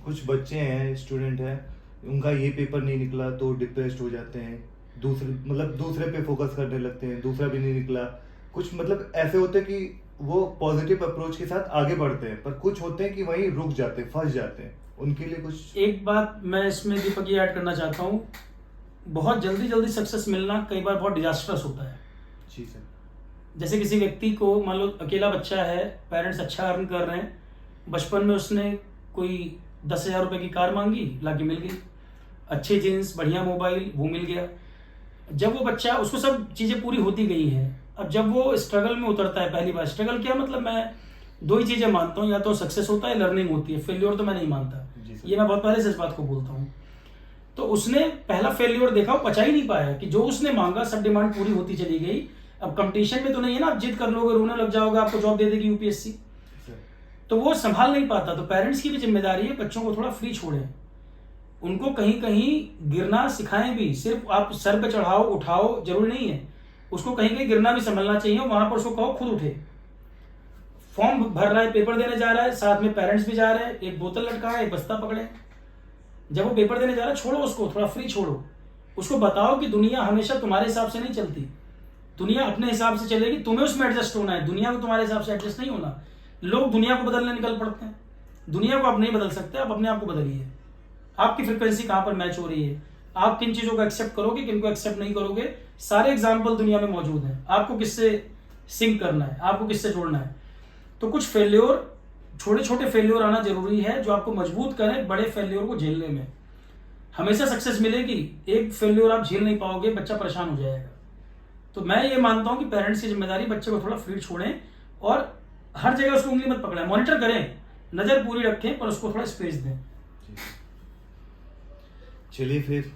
कुछ बच्चे हैं, स्टूडेंट हैं, उनका ये पेपर नहीं निकला तो डिप्रेस्ड हो जाते हैं, दूसरे पे फोकस करने लगते हैं, दूसरा भी नहीं निकला। कुछ ऐसे होते हैं कि वो पॉजिटिव अप्रोच के साथ आगे बढ़ते हैं, पर कुछ होते हैं कि वहीं रुक जाते हैं, फंस जाते हैं, उनके लिए कुछ। एक बात मैं इसमें दीपक ये ऐड करना चाहता हूँ, बहुत जल्दी सक्सेस मिलना कई बार बहुत डिजास्टर्स होता है। जी सर। जैसे किसी व्यक्ति को, मान लो अकेला बच्चा है, पेरेंट्स अच्छा अर्न कर रहे हैं, बचपन में उसने कोई 10,000 रुपए की कार मांगी, लाके मिल गई, अच्छे जीन्स, बढ़िया मोबाइल, वो मिल गया। जब वो बच्चा, उसको सब चीजें पूरी होती गई है, अब जब वो स्ट्रगल में उतरता है, पहली बार स्ट्रगल क्या मतलब, मैं 2 ही चीजें मानता हूँ, या तो सक्सेस होता है, लर्निंग होती है, फेल्योर तो मैं नहीं मानता, ये मैं बहुत पहले से इस बात को बोलता हूँ। तो उसने पहला फेल्योर देखा, वो पचा ही नहीं पाया कि जो उसने मांगा सब डिमांड पूरी होती चली गई। अब कंपटीशन में तो नहीं है ना, आप जिद कर लोगे, रोने लग जाओगे, आपको जॉब दे देगी यूपीएससी, तो वो संभाल नहीं पाता। तो पेरेंट्स की भी जिम्मेदारी है बच्चों को थोड़ा फ्री छोड़ें, उनको कहीं कहीं गिरना सिखाएं भी, सिर्फ आप सर पे चढ़ाओ उठाओ जरूरी नहीं है, उसको कहीं कहीं गिरना भी संभलना चाहिए, वहां पर उसको कहो खुद उठे। फॉर्म भर रहा है, पेपर देने जा रहा है, साथ में पेरेंट्स भी जा रहे हैं, एक बोतल लटका है, एक बस्ता पकड़े, जब वो पेपर देने जा रहा है, छोड़ो उसको, थोड़ा फ्री छोड़ो, उसको बताओ कि दुनिया हमेशा तुम्हारे हिसाब से नहीं चलती, दुनिया अपने हिसाब से चलेगी, तुम्हें उसमें एडजस्ट होना है, दुनिया को तुम्हारे हिसाब से एडजस्ट नहीं होना। लोग दुनिया को बदलने निकल पड़ते हैं, दुनिया को आप नहीं बदल सकते, आप अपने आप को बदलिए। आपकी फ्रिक्वेंसी कहाँ पर मैच हो रही है, आप किन चीज़ों को एक्सेप्ट करोगे, किन को एक्सेप्ट नहीं करोगे, सारे एग्जाम्पल दुनिया में मौजूद हैं। आपको किससे सिंक करना है, आपको किससे जोड़ना है। तो कुछ फेल्योर, छोटे छोटे फेल्योर आना जरूरी है जो आपको मजबूत करें बड़े फेल्योर को झेलने में। हमेशा सक्सेस मिलेगी, एक फेल्योर आप झेल नहीं पाओगे, बच्चा परेशान हो जाएगा। तो मैं ये मानता हूं कि पेरेंट्स की जिम्मेदारी बच्चे को थोड़ा फ्री छोड़ें और हर जगह उसको उंगली मत पकड़ें, मॉनिटर करें, नजर पूरी रखें, पर उसको थोड़ा स्पेस दें। चलिए फिर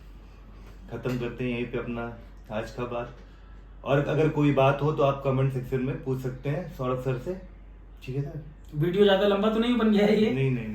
खत्म करते हैं यहीं पे अपना आज का बात। और अगर कोई बात हो तो आप कमेंट सेक्शन में पूछ सकते हैं सौरभ सर से, ठीक है सर? वीडियो ज्यादा लंबा तो नहीं बन गया है ये? नहीं नहीं